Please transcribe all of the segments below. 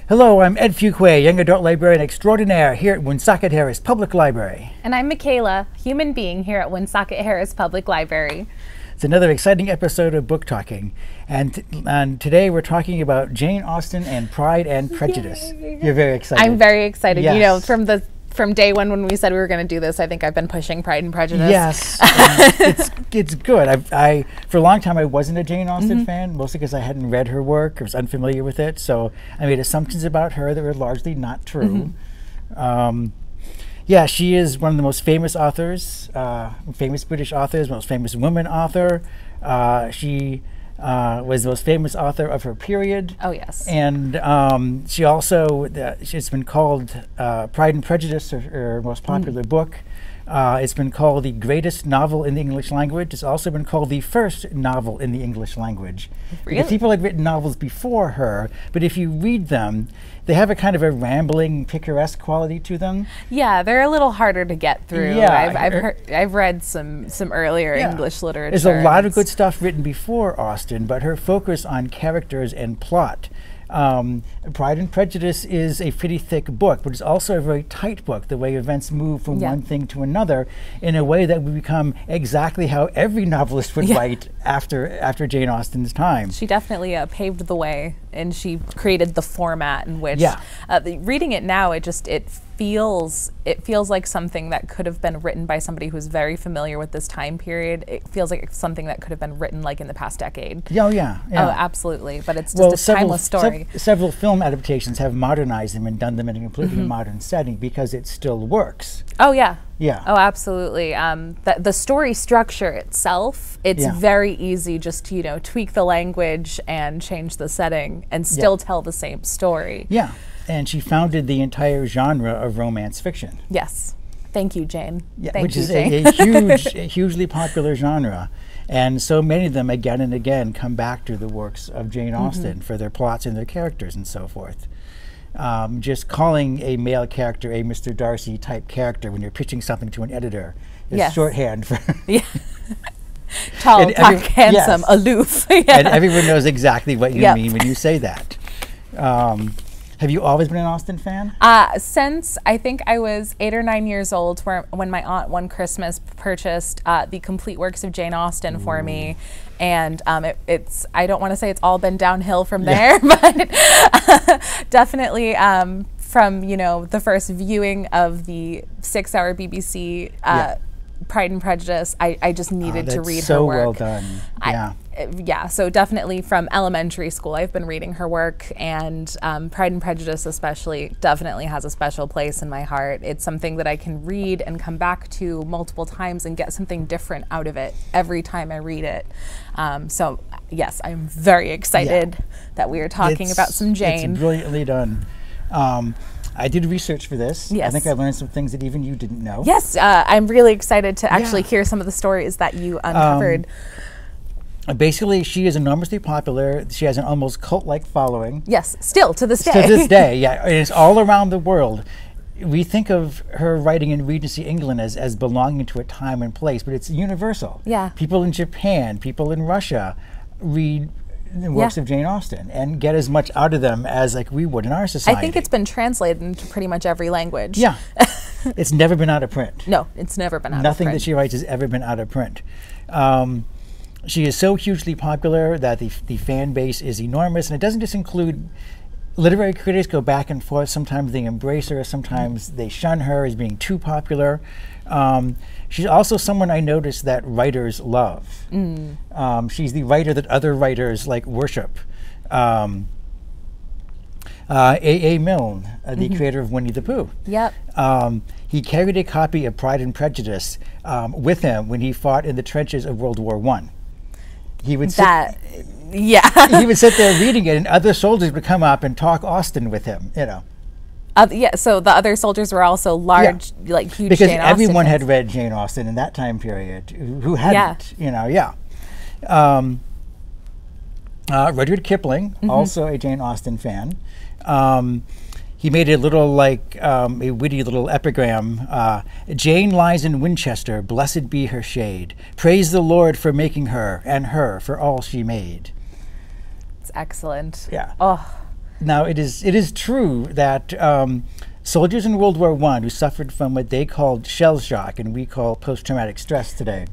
Hello, I'm Ed Fuquay, Young Adult Librarian Extraordinaire here at Woonsocket Harris Public Library. And I'm Michaela, human being here at Woonsocket Harris Public Library. It's another exciting episode of Booktalking. And today we're talking about Jane Austen and Pride and Prejudice. Yay. You're very excited. I'm very excited. Yes. You know, from day one when we said we were going to do this, I think I've been pushing Pride and Prejudice. Yes, it's good. For a long time I wasn't a Jane Austen fan, mostly because I hadn't read her work or was unfamiliar with it. So I made assumptions about her that were largely not true. Yeah, she is one of the most famous authors, famous British authors, most famous woman author. She was the most famous author of her period. Oh, yes. And she also, she's been called Pride and Prejudice, her most popular book. It's been called the greatest novel in the English language. It's also been called the first novel in the English language. Really? Because people had written novels before her, but if you read them, they have a kind of a rambling, picaresque quality to them. Yeah, they're a little harder to get through. Yeah, I've read some earlier English literature. There's a lot of good stuff written before Austen, but her focus on characters and plot. Pride and Prejudice is a pretty thick book, but it's also a very tight book, the way events move from one thing to another in a way that would become exactly how every novelist would write after Jane Austen's time. She definitely paved the way, and she created the format in which reading it now, it feels like something that could have been written by somebody who's very familiar with this time period. It feels like it's something that could have been written like in the past decade. Oh yeah. Oh, absolutely. But it's just a timeless story. Several film adaptations have modernized them and done them in a completely modern setting because it still works. Oh yeah. Yeah. Oh, absolutely. The story structure itself, it's very easy just to, you know, tweak the language and change the setting and still tell the same story. Yeah. And she founded the entire genre of romance fiction. Yes. Thank you, Jane. Yeah, which is a hugely popular genre. And so many of them, again and again, come back to the works of Jane Austen for their plots and their characters and so forth. Just calling a male character a Mr. Darcy type character when you're pitching something to an editor is shorthand for... Tall, dark, handsome, aloof. And everyone knows exactly what you mean when you say that. Have you always been an Austen fan? Since I think I was 8 or 9 years old, when my aunt one Christmas purchased the complete works of Jane Austen for me, and I don't want to say it's all been downhill from there, but definitely from, you know, the first viewing of the 6-hour BBC Pride and Prejudice, I just needed to read her work. So well done. So definitely from elementary school, I've been reading her work, and Pride and Prejudice especially definitely has a special place in my heart. It's something that I can read and come back to multiple times and get something different out of it every time I read it. So yes, I'm very excited that we are talking about some Jane. It's brilliantly done. I did research for this. Yes. I think I learned some things that even you didn't know. Yes, I'm really excited to actually hear some of the stories that you uncovered. Basically, she is enormously popular. She has an almost cult-like following. Yes, still to this day. To this day, yeah. It's all around the world. We think of her writing in Regency England as belonging to a time and place, but it's universal. Yeah. People in Japan, people in Russia read the works of Jane Austen and get as much out of them as like we would in our society. I think it's been translated into pretty much every language. Yeah. It's never been out of print. No, it's never been out of print. Nothing that she writes has ever been out of print. She is so hugely popular that the fan base is enormous, and it doesn't just include literary critics go back and forth. Sometimes they embrace her, sometimes they shun her as being too popular. She's also someone I noticed that writers love. She's the writer that other writers like worship. A. Milne, the creator of Winnie the Pooh. Yep. He carried a copy of Pride and Prejudice with him when he fought in the trenches of World War I. He would he would sit there reading it, and other soldiers would come up and talk Austen with him, you know. So the other soldiers were also large, like huge because Jane Austen everyone fans. had read Jane Austen in that time period who hadn't, you know, Rudyard Kipling, also a Jane Austen fan. He made a little, like, a witty little epigram. Jane lies in Winchester, blessed be her shade. Praise the Lord for making her, and her for all she made. It's excellent. Yeah. Oh, Now, it is true that soldiers in World War I who suffered from what they called shell shock and we call post-traumatic stress today,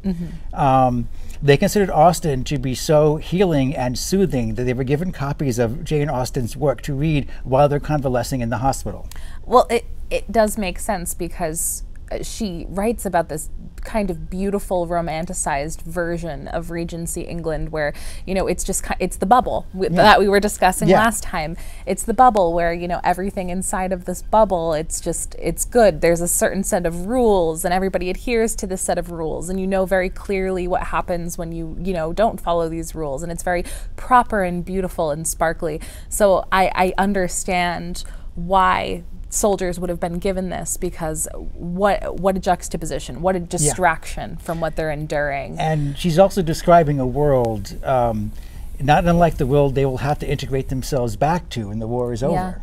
they considered Austen to be so healing and soothing that they were given copies of Jane Austen's work to read while they're convalescing in the hospital. Well, it does make sense because she writes about this kind of beautiful romanticized version of Regency England where, you know, it's the bubble that we were discussing last time. It's the bubble where, you know, everything inside of this bubble, it's good. There's a certain set of rules and everybody adheres to this set of rules, and you know very clearly what happens when you know, don't follow these rules, and it's very proper and beautiful and sparkly. So I understand why soldiers would have been given this, because what a juxtaposition, what a distraction from what they're enduring. And she's also describing a world not unlike the world they will have to integrate themselves back to when the war is over.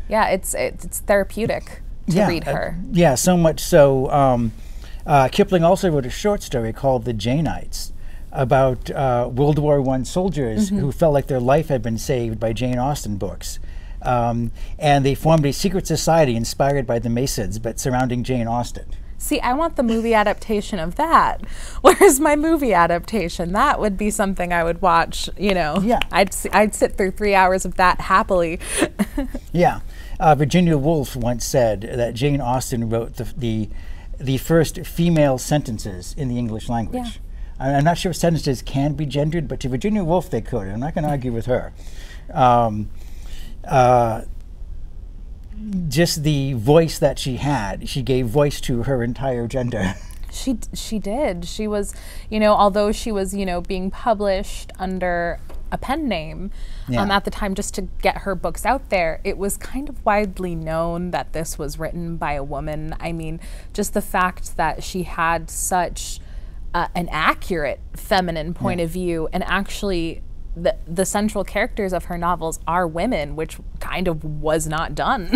Yeah, it's therapeutic to read her. Yeah, so much so. Kipling also wrote a short story called The Janeites about World War I soldiers who felt like their life had been saved by Jane Austen books. And they formed a secret society inspired by the Masons, but surrounding Jane Austen. See, I want the movie adaptation of that. Where's my movie adaptation? That would be something I would watch, you know. Yeah. I'd sit through 3 hours of that happily. Yeah. Virginia Woolf once said that Jane Austen wrote the first female sentences in the English language. Yeah. I'm not sure if sentences can be gendered, but to Virginia Woolf they could. I'm not going to argue with her. Just the voice that she had, she gave voice to her entire gender. She did. She was, you know, although she was, you know, being published under a pen name at the time just to get her books out there, it was kind of widely known that this was written by a woman. I mean, just the fact that she had such an accurate feminine point of view, and actually the central characters of her novels are women, which kind of was not done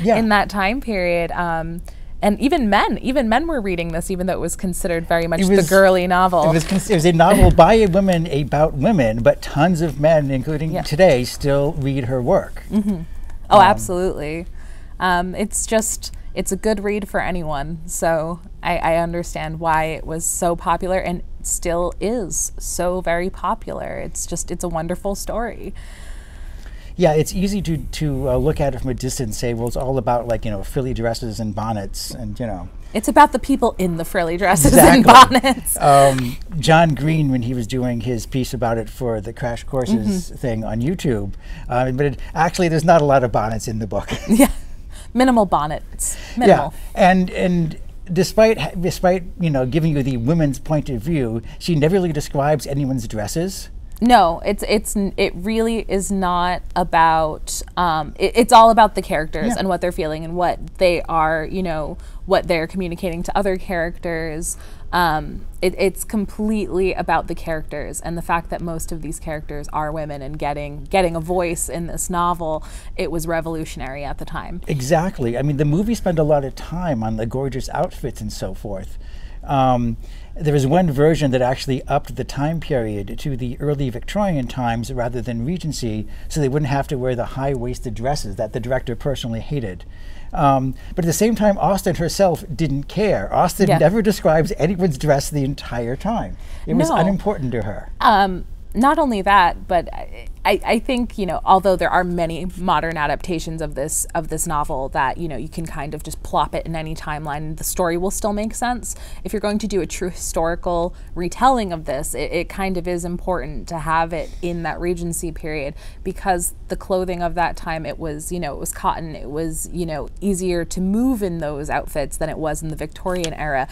in that time period. And even men were reading this, even though it was considered very much the girly novel. It was a novel by a woman about women, but tons of men, including today, still read her work. Oh, absolutely. It's a good read for anyone. So I understand why it was so popular and still is so very popular. It's a wonderful story. Yeah, it's easy to look at it from a distance and say, well, it's all about, like, you know, frilly dresses and bonnets and, you know. It's about the people in the frilly dresses and bonnets. John Green, when he was doing his piece about it for the Crash Courses thing on YouTube, but actually there's not a lot of bonnets in the book. Yeah, minimal bonnets, minimal. Yeah, and despite you know, giving you the women's point of view, she never really describes anyone's dresses. No, it really is not about. It's all about the characters and what they're feeling and what they are, you know, what they're communicating to other characters. It's completely about the characters and the fact that most of these characters are women, and getting a voice in this novel, it was revolutionary at the time. Exactly. I mean, the movie spent a lot of time on the gorgeous outfits and so forth. There was one version that actually upped the time period to the early Victorian times rather than Regency, so they wouldn't have to wear the high-waisted dresses that the director personally hated. But at the same time, Austen herself didn't care. Austen never describes anyone's dress the entire time. It was unimportant to her. Not only that, but I think, you know, although there are many modern adaptations of this novel that, you know, you can kind of just plop it in any timeline, the story will still make sense. If you're going to do a true historical retelling of this, it kind of is important to have it in that Regency period, because the clothing of that time, it was, you know, it was cotton, it was, you know, easier to move in those outfits than it was in the Victorian era.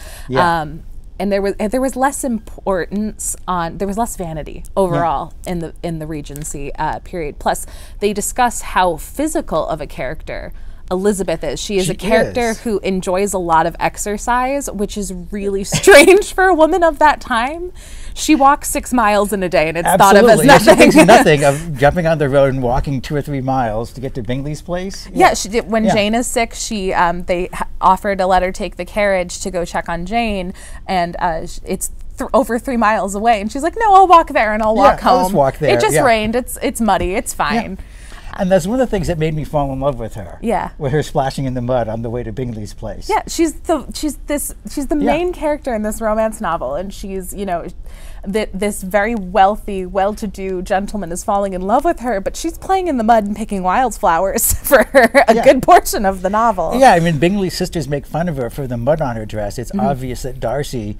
And there was less importance on, there was less vanity overall in the Regency period. Plus, they discuss how physical of a character Elizabeth is. She is a character who enjoys a lot of exercise, which is really strange for a woman of that time. She walks 6 miles in a day, and it's thought of as nothing. She thinks nothing of jumping on the road and walking 2 or 3 miles to get to Bingley's place. Yeah, she did. When Jane is sick, she they offered to let her take the carriage to go check on Jane, and it's over 3 miles away, and she's like, "No, I'll walk there and I'll walk home. I'll just walk there. It just rained. It's muddy. It's fine." And that's one of the things that made me fall in love with her. Yeah. With her splashing in the mud on the way to Bingley's place. Yeah, she's the main character in this romance novel, and she's, you know, this very wealthy, well-to-do gentleman is falling in love with her, but she's playing in the mud and picking wildflowers for a good portion of the novel. Yeah, I mean, Bingley's sisters make fun of her for the mud on her dress. It's obvious that Darcy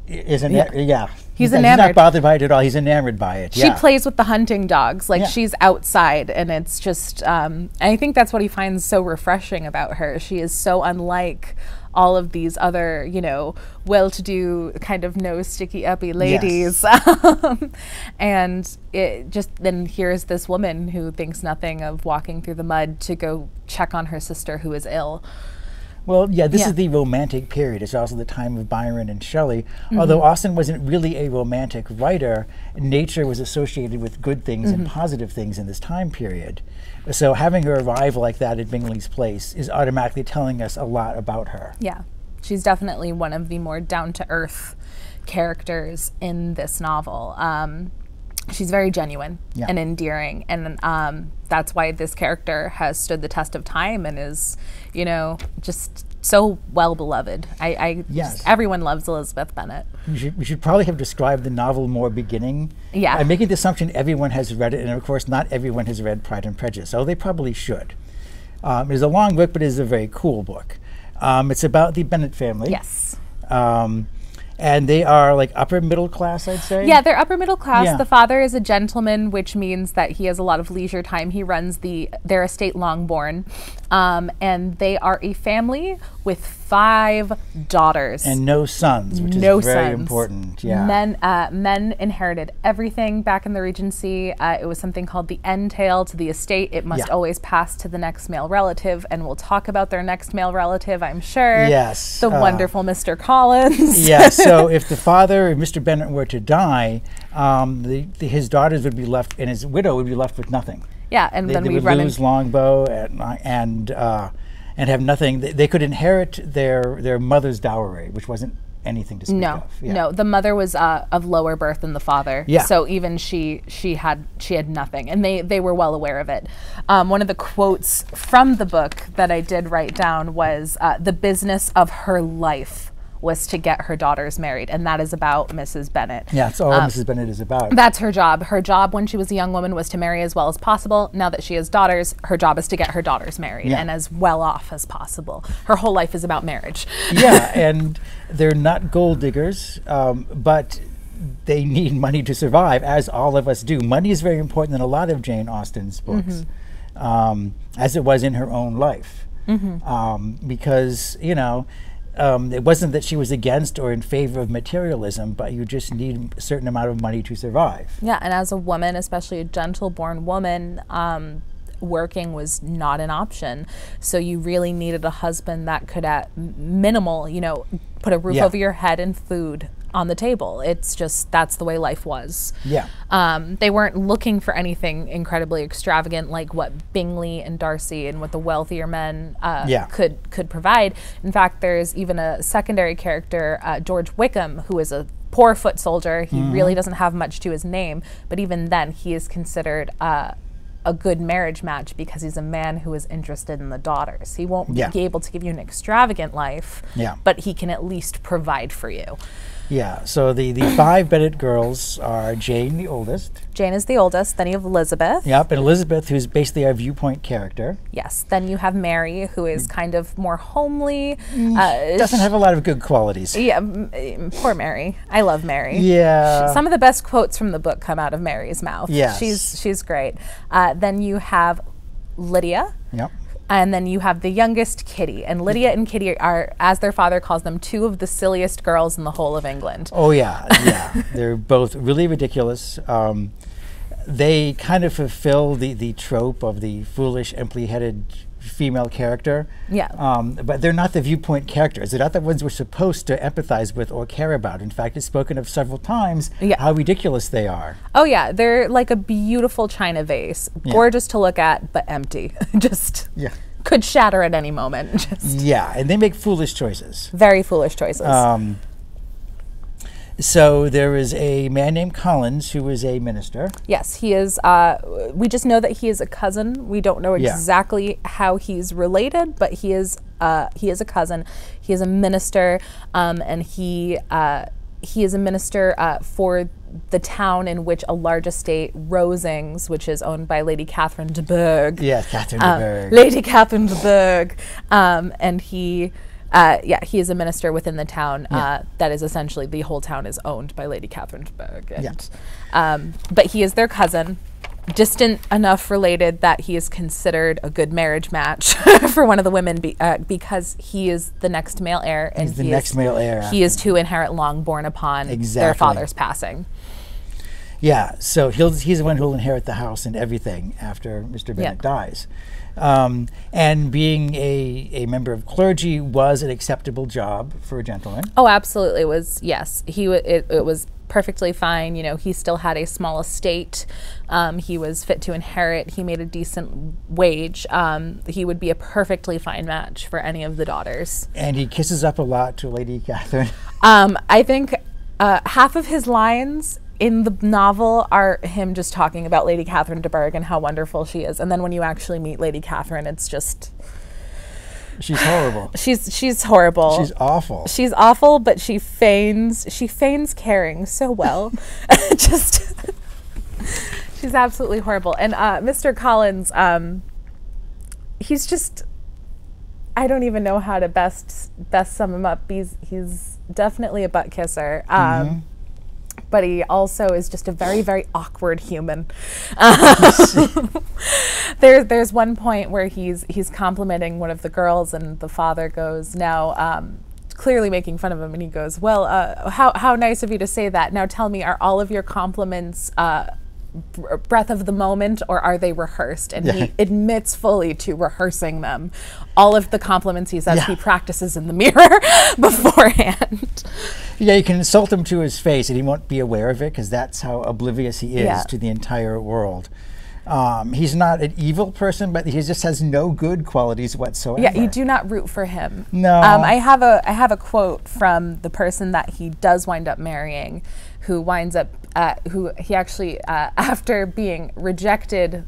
is he's enamored. He's not bothered by it at all. He's enamored by it. She plays with the hunting dogs, like she's outside, and it's just. I think that's what he finds so refreshing about her. She is so unlike all of these other, you know, well-to-do kind of no sticky uppy ladies. And it just then here's this woman who thinks nothing of walking through the mud to go check on her sister who is ill. Well, yeah, this is the Romantic period. It's also the time of Byron and Shelley. Although Austen wasn't really a romantic writer, nature was associated with good things and positive things in this time period. So having her arrive like that at Bingley's place is automatically telling us a lot about her. Yeah. She's definitely one of the more down-to-earth characters in this novel. She's very genuine and endearing, and that's why this character has stood the test of time and is, you know, just so well beloved. Everyone loves Elizabeth Bennett. We should probably have described the novel more beginning. Yeah. I'm making the assumption everyone has read it, and of course not everyone has read Pride and Prejudice, so they probably should. It's a long book, but it is a very cool book. It's about the Bennett family. Yes. And they are like upper middle class, I'd say? Yeah, they're upper middle class. Yeah. The father is a gentleman, which means that he has a lot of leisure time. He runs their estate Longbourn. And they are a family with 5 daughters. And no sons, which is very important. Yeah. Men inherited everything back in the Regency. It was something called the entail to the estate. It must always pass to the next male relative, and we'll talk about their next male relative, I'm sure. Yes. The wonderful Mr. Collins. Yes. So if the father, if Mr. Bennett, were to die, his daughters would be left, and his widow would be left with nothing. Yeah, and then they would lose Longbow and have nothing. They could inherit their mother's dowry, which wasn't anything to speak of. Yeah. No, the mother was of lower birth than the father. Yeah. So even she had nothing, and they were well aware of it. One of the quotes from the book that I did write down was, "The business of her life was to get her daughters married," and that is about Mrs. Bennett. Yeah, that's all Mrs. Bennett is about. That's her job. Her job when she was a young woman was to marry as well as possible. Now that she has daughters, her job is to get her daughters married and as well off as possible. Her whole life is about marriage. Yeah, and they're not gold diggers, but they need money to survive, as all of us do. Money is very important in a lot of Jane Austen's books, as it was in her own life, because, you know, it wasn't that she was against or in favor of materialism, but you just need a certain amount of money to survive. Yeah, and as a woman, especially a gentle-born woman, working was not an option. So you really needed a husband that could, at minimal, you know, put a roof over your head and food on the table. It's just, that's the way life was. Yeah. They weren't looking for anything incredibly extravagant like what Bingley and Darcy and what the wealthier men could provide. In fact, there's even a secondary character, George Wickham, who is a poor foot soldier. He really doesn't have much to his name, but even then he is considered a good marriage match because he's a man who is interested in the daughters. He won't be able to give you an extravagant life, but he can at least provide for you. Yeah, so the 5 Bennett girls are Jane, the oldest. Jane is the oldest. Then you have Elizabeth. Yep, and Elizabeth, who's basically our viewpoint character. Yes. Then you have Mary, who is kind of more homely. Doesn't have a lot of good qualities. Yeah, poor Mary. I love Mary. Yeah. Some of the best quotes from the book come out of Mary's mouth. Yes. She's great. Then you have Lydia. Yep. And then you have the youngest, Kitty. And Lydia and Kitty are, as their father calls them, 2 of the silliest girls in the whole of England. Oh, yeah, yeah. They're both really ridiculous. They kind of fulfill the trope of the foolish, empty-headed female character. Yeah. But they're not the viewpoint characters. They're not the ones we're supposed to empathize with or care about. In fact, it's spoken of several times how ridiculous they are. Oh, yeah. They're like a beautiful china vase. Gorgeous to look at, but empty. Just could shatter at any moment. Yeah, and they make foolish choices. Very foolish choices. So there is a man named Collins who is a minister. Yes, he is. We just know that he is a cousin. We don't know exactly how he's related, but he is a cousin. He is a minister, and he is a minister for the town in which a large estate, Rosings, which is owned by Lady Catherine de Bourgh. Yes, Catherine de Bourgh. Lady Catherine de Bourgh, and he is a minister within the town. That is essentially the whole town is owned by Lady Catherine de Bourgh. And, but he is their cousin, distant enough related that he is considered a good marriage match for one of the women because he is the next male heir. And he's the next male heir. He is to inherit long born upon their father's passing. Yeah, so he's the one who will inherit the house and everything after Mr. Bennett dies. And being a member of clergy was an acceptable job for a gentleman. Oh, absolutely. It was, yes. It was perfectly fine. You know, he still had a small estate. He was fit to inherit. He made a decent wage. He would be a perfectly fine match for any of the daughters. And he kisses up a lot to Lady Catherine. I think half of his lines in the novel are him just talking about Lady Catherine de Bourgh and how wonderful she is. And then when you actually meet Lady Catherine, it's just... She's horrible. She's horrible. She's awful. She's awful, but she feigns caring so well. Just she's absolutely horrible. And Mr. Collins, he's just, I don't even know how to best sum him up. He's definitely a butt kisser. But he also is just a very, very awkward human. There's one point where he's complimenting one of the girls, and the father goes, now, clearly making fun of him, and he goes, well, how nice of you to say that. Now tell me, are all of your compliments breath of the moment, or are they rehearsed? And he admits fully to rehearsing them. All of the compliments he says he practices in the mirror beforehand. Yeah, you can insult him to his face and he won't be aware of it because that's how oblivious he is to the entire world. He's not an evil person, but he just has no good qualities whatsoever. Yeah, you do not root for him. No. I have a quote from the person that he does wind up marrying, who winds up, who he actually, after being rejected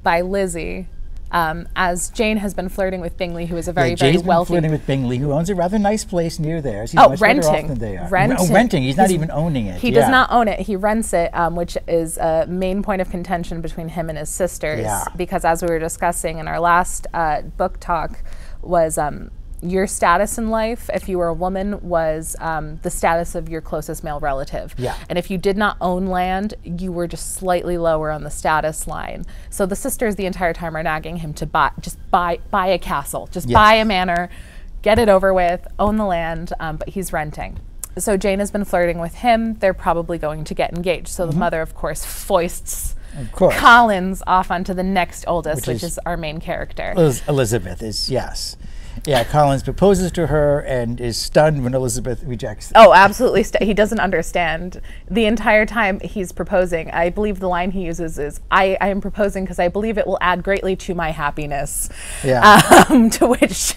by Lizzie, as Jane has been flirting with Bingley, who is a very, very wealthy... flirting with Bingley, who owns a rather nice place near theirs. He's much better off than they are. Renting. He's not even owning it. He does not own it. He rents it, which is a main point of contention between him and his sisters. Because as we were discussing in our last book talk, was your status in life, if you were a woman, was the status of your closest male relative. And if you did not own land, you were just slightly lower on the status line. So the sisters the entire time are nagging him to buy a castle, just buy a manor, get it over with, own the land, but he's renting. So Jane has been flirting with him. They're probably going to get engaged. So the mother, of course, foists Collins off onto the next oldest, which is our main character. Elizabeth is, Yeah, Collins proposes to her and is stunned when Elizabeth rejects. Oh, absolutely. He doesn't understand. The entire time he's proposing, I believe the line he uses is, I am proposing because I believe it will add greatly to my happiness. To which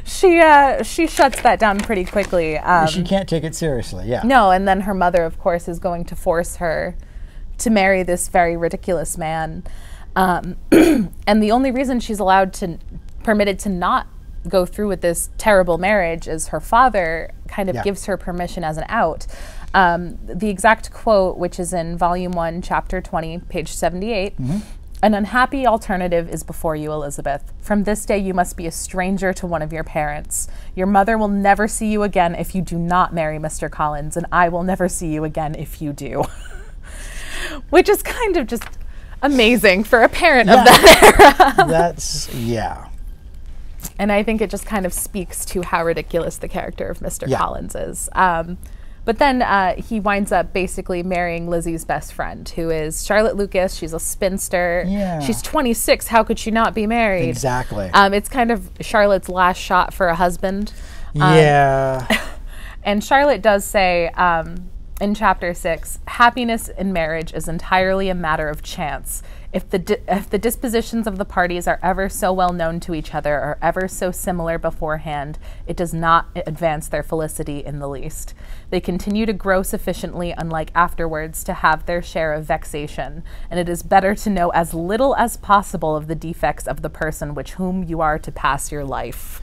she shuts that down pretty quickly. She can't take it seriously, No, and then her mother, of course, is going to force her to marry this very ridiculous man. And the only reason she's permitted to not go through with this terrible marriage is her father kind of gives her permission as an out. The exact quote, which is in volume 1, chapter 20, page 78, an unhappy alternative is before you, Elizabeth. From this day you must be a stranger to one of your parents. Your mother will never see you again if you do not marry Mr. Collins, and I will never see you again if you do. Which is kind of just amazing for a parent of that era. That's, And I think it just kind of speaks to how ridiculous the character of Mr. Collins is. But then he winds up basically marrying Lizzie's best friend, who is Charlotte Lucas. She's a spinster. She's 26. How could she not be married? Exactly. It's kind of Charlotte's last shot for a husband. And Charlotte does say in chapter 6, happiness in marriage is entirely a matter of chance. If the dispositions of the parties are ever so well known to each other or ever so similar beforehand, it does not advance their felicity in the least. They continue to grow sufficiently unlike afterwards to have their share of vexation, and it is better to know as little as possible of the defects of the person with whom you are to pass your life.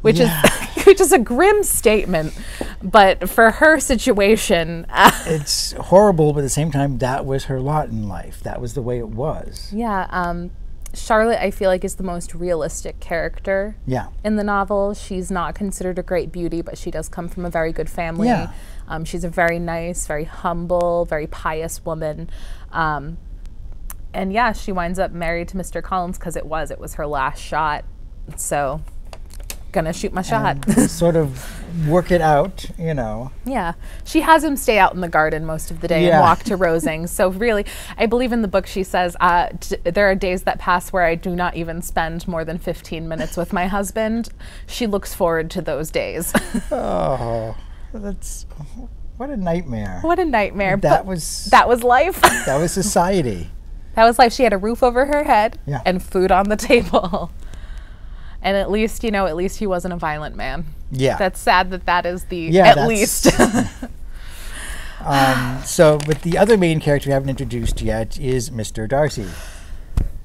Which is a grim statement, but for her situation, it's horrible. But at the same time, that was her lot in life. That was the way it was. Yeah. Charlotte, I feel like, is the most realistic character. Yeah. In the novel, she's not considered a great beauty, but she does come from a very good family. Yeah. She's a very nice, very humble, very pious woman. And yeah, she winds up married to Mr. Collins because it was her last shot. So. Gonna shoot my shot. Sort of work it out, you know. Yeah. She has him stay out in the garden most of the day and walk to Rosings. So really, I believe in the book she says, there are days that pass where I do not even spend more than 15 minutes with my husband. She looks forward to those days. Oh, what a nightmare. What a nightmare. That was life. That was society. That was life. She had a roof over her head Yeah. and food on the table. And at least he wasn't a violent man. Yeah. That's sad that is at least. But the other main character we haven't introduced yet is Mr. Darcy.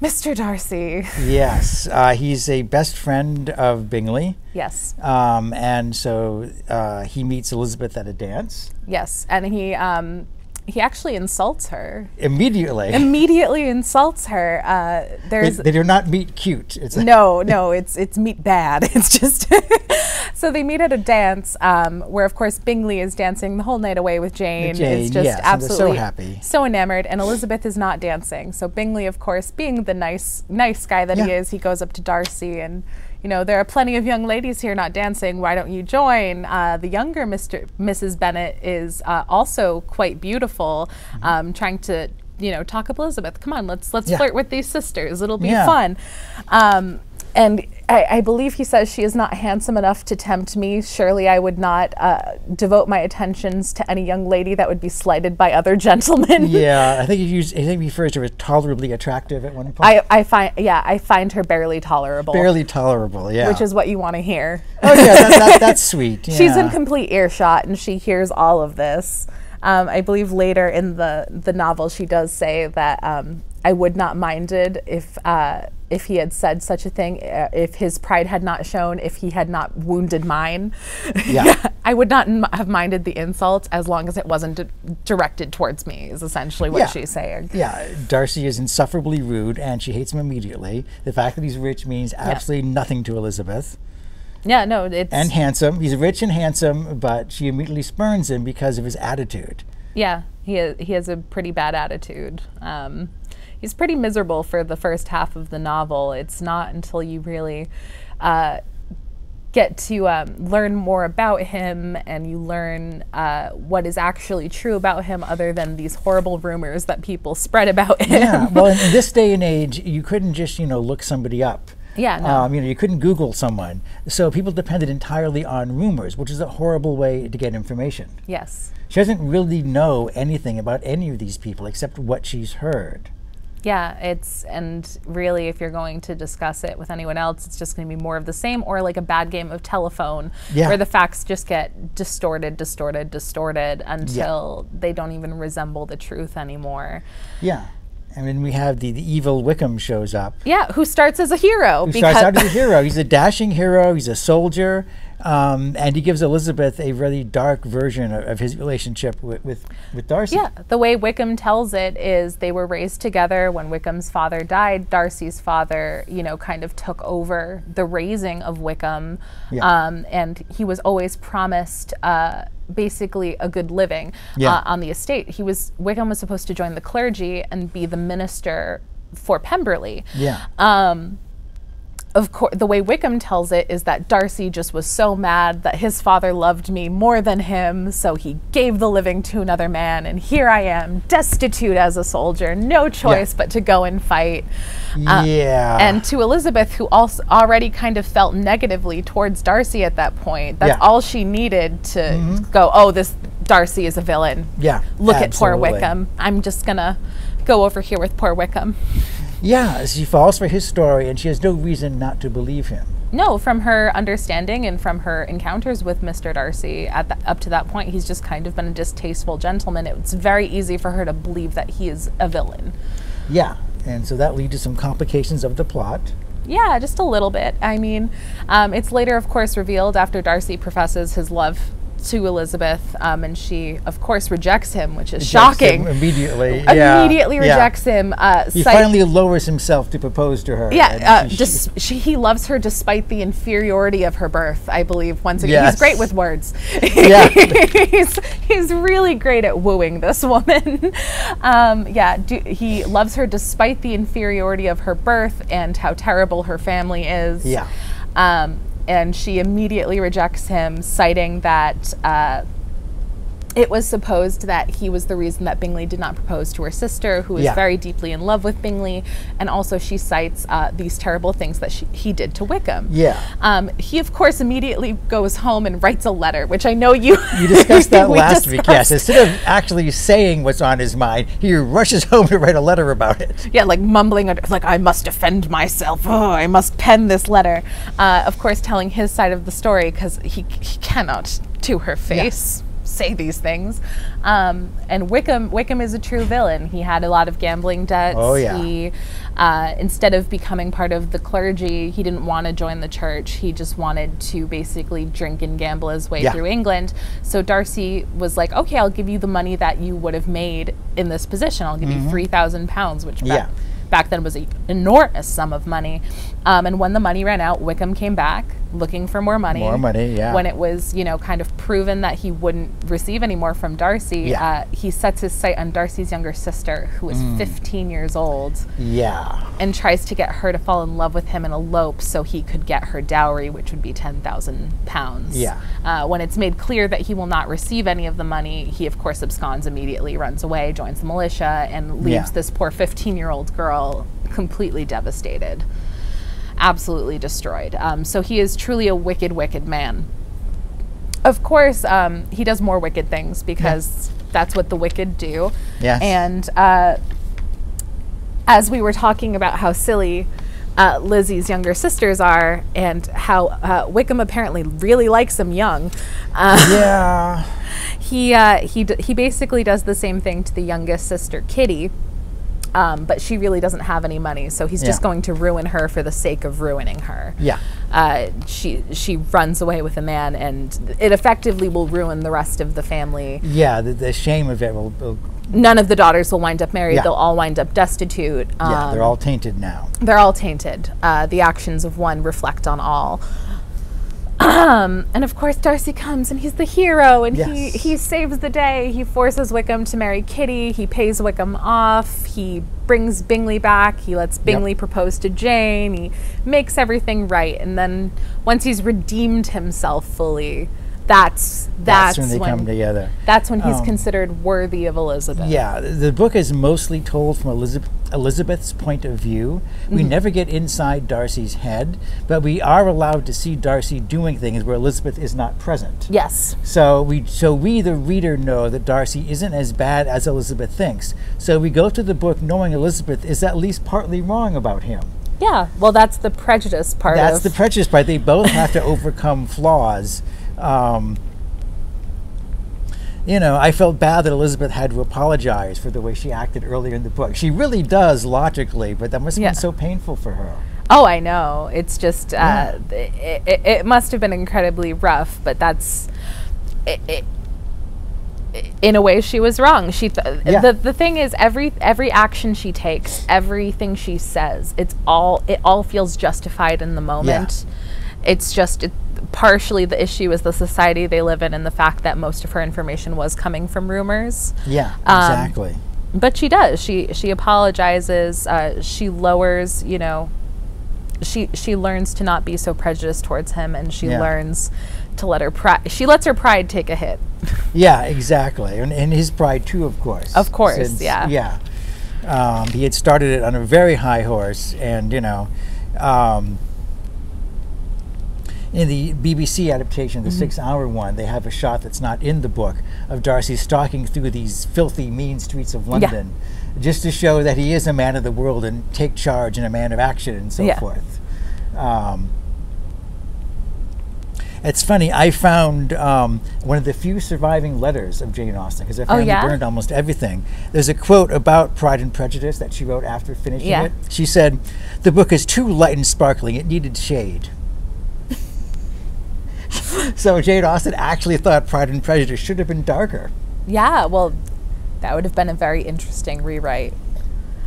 Mr. Darcy. Yes. He's a best friend of Bingley. Yes. And so he meets Elizabeth at a dance. Yes. And he actually insults her. Immediately Insults her. They do not meet cute. It's meet bad. It's just so they meet at a dance where, of course, Bingley is dancing the whole night away with Jane. Is just absolutely so happy, so enamored, and Elizabeth is not dancing. So Bingley, of course, being the nice guy that he is, he goes up to Darcy and. There are plenty of young ladies here not dancing. Why don't you join? The younger Mrs. Bennett is also quite beautiful, trying to, talk up Elizabeth. Come on, let's flirt with these sisters. It'll be fun. And I believe he says, she is not handsome enough to tempt me. Surely I would not devote my attentions to any young lady that would be slighted by other gentlemen. Yeah, I think he refers to her as tolerably attractive at one point. I find her barely tolerable. Barely tolerable, yeah. Which is what you want to hear. Oh yeah, that's sweet. Yeah. She's in complete earshot, and she hears all of this. I believe later in the novel, she does say that I would not minded if he had said such a thing, if his pride had not shown, if he had not wounded mine. Yeah. I would not have minded the insults as long as it wasn't directed towards me, is essentially what she's saying. Yeah, Darcy is insufferably rude, and she hates him immediately. The fact that he's rich means absolutely nothing to Elizabeth. Yeah, no, it's... And handsome. He's rich and handsome, but she immediately spurns him because of his attitude. Yeah, he has a pretty bad attitude. He's pretty miserable for the first half of the novel. It's not until you really get to learn more about him and you learn what is actually true about him other than these horrible rumors that people spread about him. Yeah, well, in this day and age, you couldn't just, look somebody up. Yeah, no. You couldn't Google someone. So people depended entirely on rumors, which is a horrible way to get information. Yes. She doesn't really know anything about any of these people except what she's heard. Yeah, and really, if you're going to discuss it with anyone else, it's just going to be more of the same, or like a bad game of telephone, where the facts just get distorted until they don't even resemble the truth anymore. Yeah. And then we have the evil Wickham shows up. Yeah, who starts as a hero. Who starts out as a hero. He's a dashing hero. He's a soldier. And he gives Elizabeth a really dark version of his relationship with Darcy. Yeah, the way Wickham tells it is they were raised together. When Wickham's father died, Darcy's father, kind of took over the raising of Wickham. Yeah. And he was always promised basically a good living on the estate. Wickham was supposed to join the clergy and be the minister for Pemberley. Yeah. Of course, the way Wickham tells it is that Darcy just was so mad that his father loved me more than him, so he gave the living to another man, and here I am, destitute as a soldier, no choice but to go and fight. And to Elizabeth, who also already kind of felt negatively towards Darcy at that point, that's all she needed to go, oh, this Darcy is a villain. Yeah, Look at poor Wickham. I'm just gonna go over here with poor Wickham. Yeah, she falls for his story, and she has no reason not to believe him. No, from her understanding and from her encounters with Mr. Darcy up to that point, he's just kind of been a distasteful gentleman. It's very easy for her to believe that he is a villain. Yeah, and so that leads to some complications of the plot. Yeah, just a little bit. I mean, it's later, of course, revealed after Darcy professes his love to Elizabeth, and she, of course, rejects him, which is shocking. Immediately, Immediately rejects him. He finally lowers himself to propose to her. Yeah, he loves her despite the inferiority of her birth, I believe. Once again, he's great with words. Yeah. he's really great at wooing this woman. He loves her despite the inferiority of her birth and how terrible her family is. Yeah. And she immediately rejects him, citing that it was supposed that he was the reason that Bingley did not propose to her sister, who is very deeply in love with Bingley. And also she cites these terrible things that he did to Wickham. Yeah. He, of course, immediately goes home and writes a letter, which I know you discussed that last week, yes. Instead of actually saying what's on his mind, he rushes home to write a letter about it. Yeah, like mumbling, like, I must defend myself. Oh, I must pen this letter. Of course, telling his side of the story, because he cannot, to her face, say these things. And Wickham is a true villain. He had a lot of gambling debts. Oh, yeah. He, instead of becoming part of the clergy, he didn't want to join the church. He just wanted to basically drink and gamble his way through England. So Darcy was like, okay, I'll give you the money that you would have made in this position. I'll give you £3,000, which back then was an enormous sum of money. And when the money ran out, Wickham came back looking for more money. More money, yeah. When it was, kind of proven that he wouldn't receive any more from Darcy, he sets his sight on Darcy's younger sister, who is 15 years old. Yeah. And tries to get her to fall in love with him and elope so he could get her dowry, which would be £10,000. Yeah. When it's made clear that he will not receive any of the money, he, of course, absconds immediately, runs away, joins the militia, and leaves this poor 15-year-old girl completely devastated. Absolutely destroyed. So he is truly a wicked, wicked man. Of course, he does more wicked things because that's what the wicked do. Yes. And as we were talking about how silly Lizzie's younger sisters are and how Wickham apparently really likes them young. He basically does the same thing to the youngest sister, Kitty. But she really doesn't have any money, so he's just going to ruin her for the sake of ruining her. Yeah. She runs away with a man, and it effectively will ruin the rest of the family. Yeah, the shame of it will None of the daughters will wind up married. They'll all wind up destitute. They're all tainted now. They're all tainted. The actions of one reflect on all. And of course Darcy comes and he's the hero, and he saves the day. He forces Wickham to marry Kitty. He pays Wickham off. He brings Bingley back. He lets Bingley propose to Jane. He makes everything right. And then once he's redeemed himself fully, that's when they come together. That's when he's considered worthy of Elizabeth. Yeah, the book is mostly told from Elizabeth's point of view. We never get inside Darcy's head, but we are allowed to see Darcy doing things where Elizabeth is not present. Yes. So we, the reader, know that Darcy isn't as bad as Elizabeth thinks. So we go to the book knowing Elizabeth is at least partly wrong about him. Yeah, well, that's the prejudice part. That's the prejudice part. They both have to overcome flaws. I felt bad that Elizabeth had to apologize for the way she acted earlier in the book. She really does logically, but that must have been so painful for her. Oh, I know. It's just, it must have been incredibly rough, but that's, in a way she was wrong. The thing is, every action she takes, everything she says, it all feels justified in the moment. It's just, partially the issue is the society they live in and the fact that most of her information was coming from rumors. Yeah, exactly. But she does. She apologizes. She lowers, she learns to not be so prejudiced towards him, and she learns to let her pride. She lets her pride take a hit. Yeah, exactly, and his pride too, of course. Of course, yeah. He had started it on a very high horse, and in the BBC adaptation, the 6-hour one, they have a shot that's not in the book of Darcy stalking through these filthy, mean streets of London. just to show that he is a man of the world and take charge and a man of action and so forth. It's funny, I found one of the few surviving letters of Jane Austen, because her family burned almost everything. There's a quote about Pride and Prejudice that she wrote after finishing it. She said, "The book is too light and sparkling, it needed shade." So Jane Austen actually thought Pride and Prejudice should have been darker. Yeah, well, that would have been a very interesting rewrite.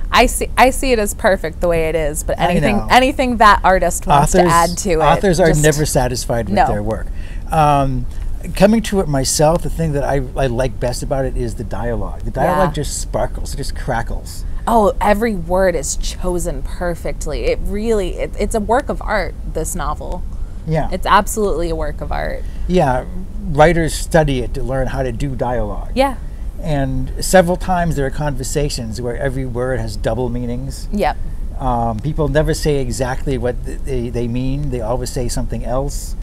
I see it as perfect the way it is, but anything that artist wants to add to it. Authors are never satisfied with their work. Coming to it myself, the thing that I like best about it is the dialogue. The dialogue just sparkles, it just crackles. Oh, every word is chosen perfectly. It really, it's a work of art, this novel. Yeah. It's absolutely a work of art. Yeah, writers study it to learn how to do dialogue. Yeah. And several times there are conversations where every word has double meanings. Yep. People never say exactly what they mean. They always say something else.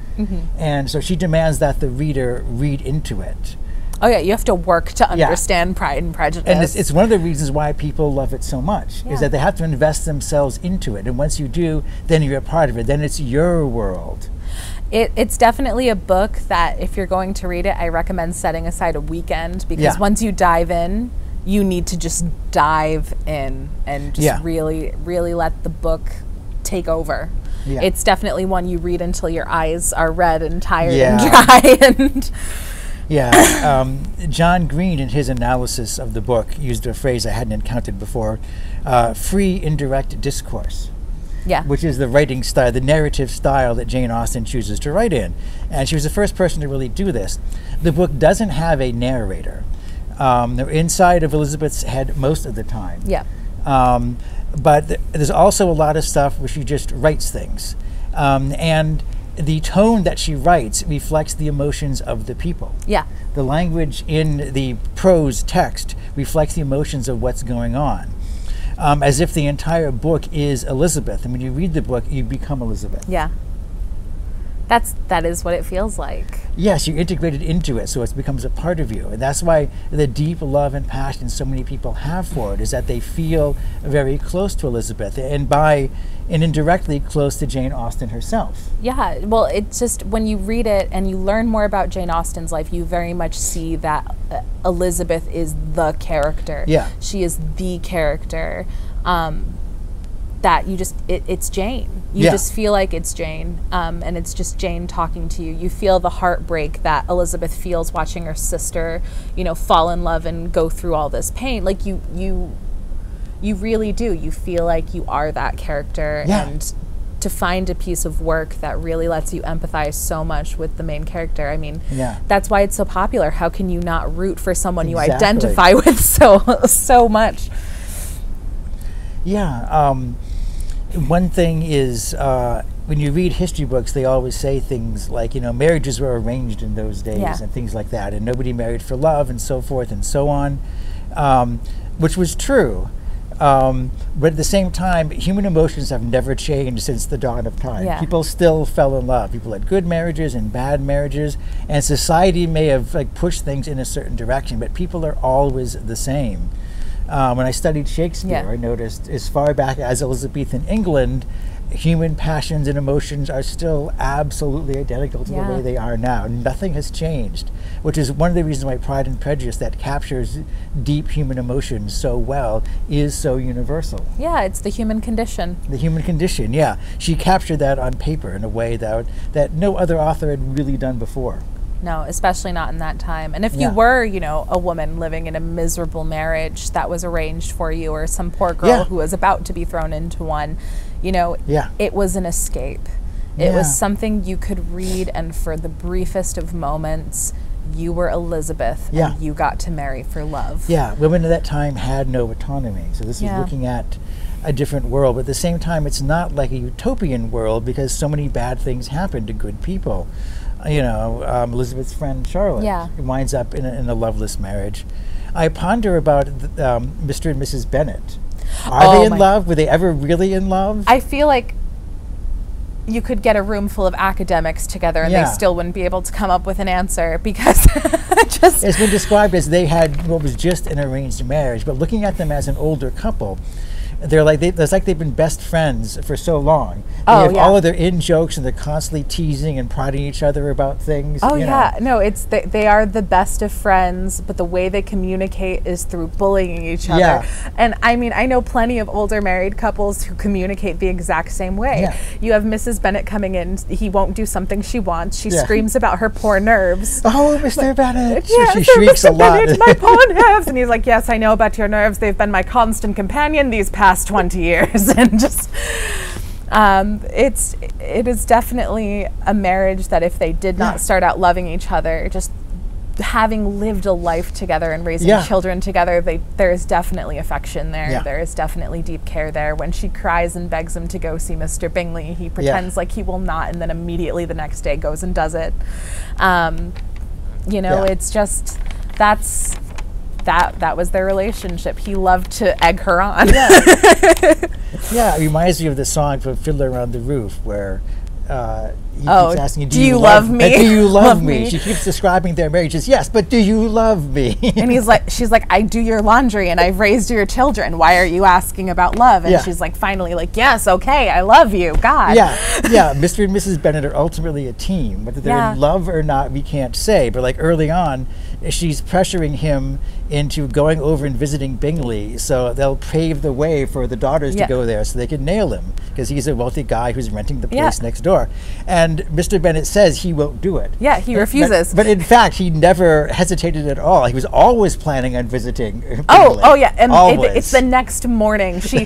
And so she demands that the reader read into it. Oh yeah, you have to work to understand Pride and Prejudice. And it's one of the reasons why people love it so much, is that they have to invest themselves into it. And once you do, then you're a part of it. Then it's your world. It's definitely a book that if you're going to read it, I recommend setting aside a weekend, because once you dive in, you need to just dive in and just really, really let the book take over. Yeah. It's definitely one you read until your eyes are red and tired and dry. And John Green, in his analysis of the book, used a phrase I hadn't encountered before, free indirect discourse. Which is the writing style, the narrative style that Jane Austen chooses to write in. And she was the first person to really do this. The book doesn't have a narrator. They're inside of Elizabeth's head most of the time. But there's also a lot of stuff where she just writes things. And the tone that she writes reflects the emotions of the people. The language in the prose text reflects the emotions of what's going on. As if the entire book is Elizabeth. And when you read the book, you become Elizabeth. That is what it feels like. Yes, you're integrated into it, so it becomes a part of you. And that's why the deep love and passion so many people have for it is that they feel very close to Elizabeth, and indirectly close to Jane Austen herself. Yeah, well, it's just when you read it and you learn more about Jane Austen's life, you very much see that Elizabeth is the character. She is the character. That you just, it's Jane. You just feel like it's Jane, and it's just Jane talking to you. You feel the heartbreak that Elizabeth feels watching her sister, fall in love and go through all this pain. Like you really do. You feel like you are that character, and to find a piece of work that really lets you empathize so much with the main character. I mean, that's why it's so popular. How can you not root for someone you identify with so much? One thing is, when you read history books, they always say things like, marriages were arranged in those days and things like that, and nobody married for love and so forth and so on, which was true. But at the same time, human emotions have never changed since the dawn of time. People still fell in love. People had good marriages and bad marriages, and society may have pushed things in a certain direction, but people are always the same. When I studied Shakespeare, I noticed as far back as Elizabethan England, human passions and emotions are still absolutely identical to the way they are now. Nothing has changed, which is one of the reasons why Pride and Prejudice, that captures deep human emotions so well, is so universal. It's the human condition. The human condition, She captured that on paper in a way that no other author had really done before. No, especially not in that time. And if you were, a woman living in a miserable marriage that was arranged for you, or some poor girl who was about to be thrown into one, it was an escape. It was something you could read, and for the briefest of moments, you were Elizabeth, and you got to marry for love. Women at that time had no autonomy. So this is looking at a different world. But at the same time, it's not like a utopian world, because so many bad things happen to good people. Elizabeth's friend Charlotte winds up in a loveless marriage. I ponder about Mr. and Mrs. Bennett. Are they in love? Were they ever really in love? I feel like you could get a room full of academics together and they still wouldn't be able to come up with an answer, because it's been described as they had what was just an arranged marriage, but looking at them as an older couple, it's like they've been best friends for so long. They have all of their in-jokes, and they're constantly teasing and prodding each other about things. Oh, yeah. No, it's they are the best of friends, but the way they communicate is through bullying each other. Yeah. And I mean, I know plenty of older married couples who communicate the exact same way. Yeah. You have Mrs. Bennett coming in. He won't do something she wants. She screams about her poor nerves. Oh, Mr. Bennett. Yeah, she shrieks Mr. a lot. Bennett, my poor nerves. And he's like, yes, I know about your nerves. They've been my constant companion these past 20 years. And just it is definitely a marriage that if they did not start out loving each other, just having lived a life together and raising children together, there is definitely affection there. There is definitely deep care there. When she cries and begs him to go see Mr. Bingley, he pretends like he will not, and then immediately the next day goes and does it. It's just that was their relationship. He loved to egg her on. Yeah, it reminds me of the song from Fiddler on the Roof, where he keeps asking, do you love me? Do you love me? She keeps describing their marriage as, yes, but do you love me? And she's like, I do your laundry and I've raised your children. Why are you asking about love? And she's like, finally, like, yes, okay, I love you, God. Yeah, Mr. and Mrs. Bennett are ultimately a team. Whether they're in love or not, we can't say. But like early on, she's pressuring him into going over and visiting Bingley, so they'll pave the way for the daughters to go there so they can nail him, because he's a wealthy guy who's renting the place next door. And Mr. Bennett says he won't do it. Yeah, he refuses. But in fact, he never hesitated at all. He was always planning on visiting Bingley. Oh yeah, and it's the next morning. She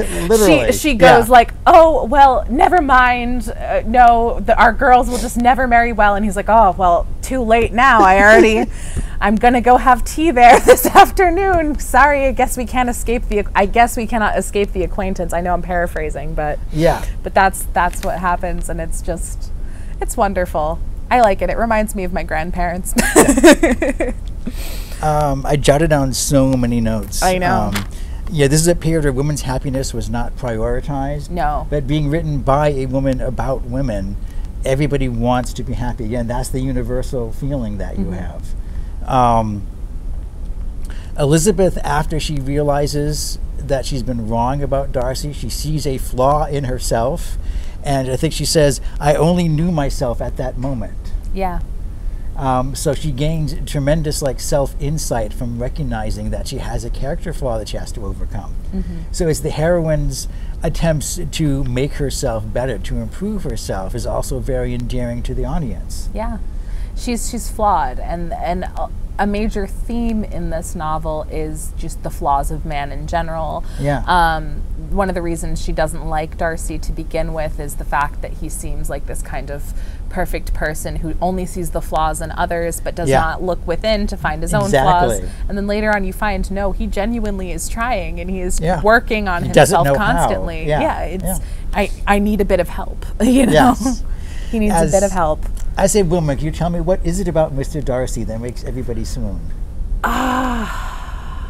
goes like, oh, well, never mind. No, our girls will just never marry well. And he's like, oh, well, too late now. I'm gonna go have tea there this afternoon. Sorry, I guess we cannot escape the acquaintance. I know I'm paraphrasing, but that's what happens, and it's wonderful. I like it. It reminds me of my grandparents. I jotted down so many notes. I know. This is a period where women's happiness was not prioritized. No. But being written by a woman about women, everybody wants to be happy. Again, that's the universal feeling that you have. Elizabeth, after she realizes that she's been wrong about Darcy, she sees a flaw in herself, and I think she says, I only knew myself at that moment. Yeah. So she gains tremendous self-insight from recognizing that she has a character flaw that she has to overcome. So it's the heroine's attempts to make herself better, to improve herself, is also very endearing to the audience. Yeah. She's flawed, and a major theme in this novel is just the flaws of man in general. Yeah. One of the reasons she doesn't like Darcy to begin with is the fact that he seems like this kind of perfect person who only sees the flaws in others but does not look within to find his own flaws. And then later on you find, no, he genuinely is trying, and he is working on himself constantly. I need a bit of help, you know? Yes. He needs a bit of help. I say, Wilma, can you tell me, what is it about Mr. Darcy that makes everybody swoon?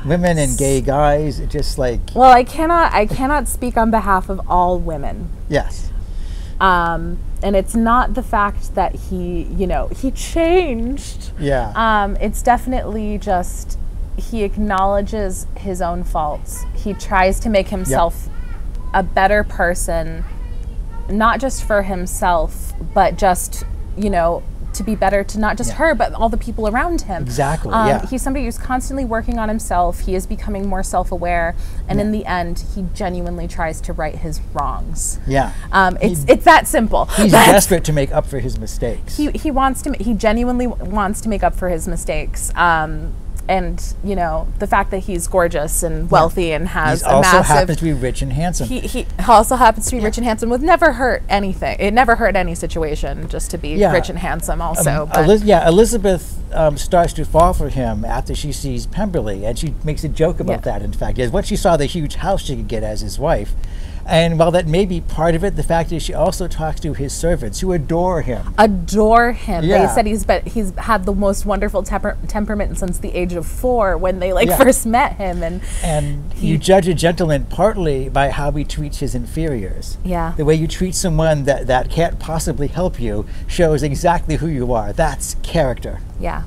Women and gay guys, just like... Well, I cannot speak on behalf of all women. Yes. And it's not the fact that he changed. Yeah. It's definitely just, he acknowledges his own faults. He tries to make himself a better person, not just for himself, but just, to be better to not just her, but all the people around him. Exactly, He's somebody who's constantly working on himself. He is becoming more self-aware, and in the end, he genuinely tries to right his wrongs. Yeah. It's that simple. He's desperate to make up for his mistakes. He genuinely wants to make up for his mistakes. And, the fact that he's gorgeous and wealthy and has a massive... He also happens to be rich and handsome. He also happens to be rich and handsome, with never hurt anything. It never hurt any situation just to be rich and handsome also. Elizabeth starts to fall for him after she sees Pemberley, and she makes a joke about that, in fact. Once she saw the huge house she could get as his wife, And while that may be part of it, the fact is she also talks to his servants who adore him. Adore him. Yeah. They said he's had the most wonderful temperament since the age of 4 when they Yeah. first met him. And you judge a gentleman partly by how he treats his inferiors. Yeah. The way you treat someone that can't possibly help you shows exactly who you are. That's character. Yeah.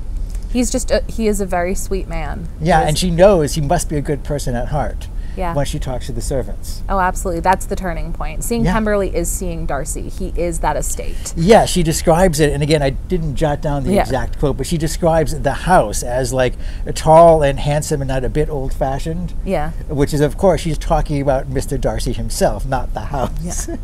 He's just he is a very sweet man. Yeah, and she knows he must be a good person at heart. Yeah. When she talks to the servants. Oh, absolutely. That's the turning point. Seeing Yeah. Pemberley is seeing Darcy. He is that estate. Yeah, she describes it, and again, I didn't jot down the Yeah. exact quote, but she describes the house as like tall and handsome and not a bit old-fashioned. Yeah. Which is, of course, she's talking about Mr. Darcy himself, not the house. Yeah.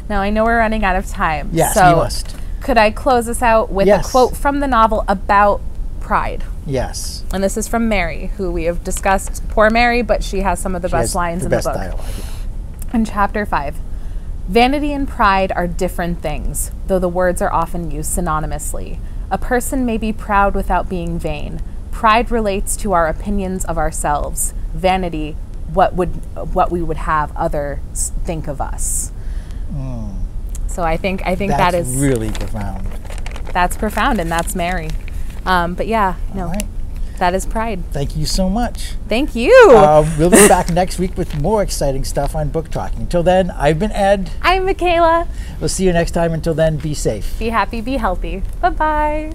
Now, I know we're running out of time. Yes, so you must. Could I close us out with Yes. a quote from the novel about pride? Yes. And this is from Mary, who we have discussed. Poor Mary, but she has some of the She best has lines in best the book. dialogue, yeah. In chapter 5, vanity and pride are different things, though the words are often used synonymously. A person may be proud without being vain. Pride relates to our opinions of ourselves. Vanity, what we would have others think of us. So I think That's that is really profound. that's profound, and that's Mary. But yeah, no, All right. that is pride. Thank you so much. Thank you. We'll be back next week with more exciting stuff on Book Talking. Until then, I've been Ed. I'm Michaela. We'll see you next time. Until then, be safe. Be happy, be healthy. Bye-bye.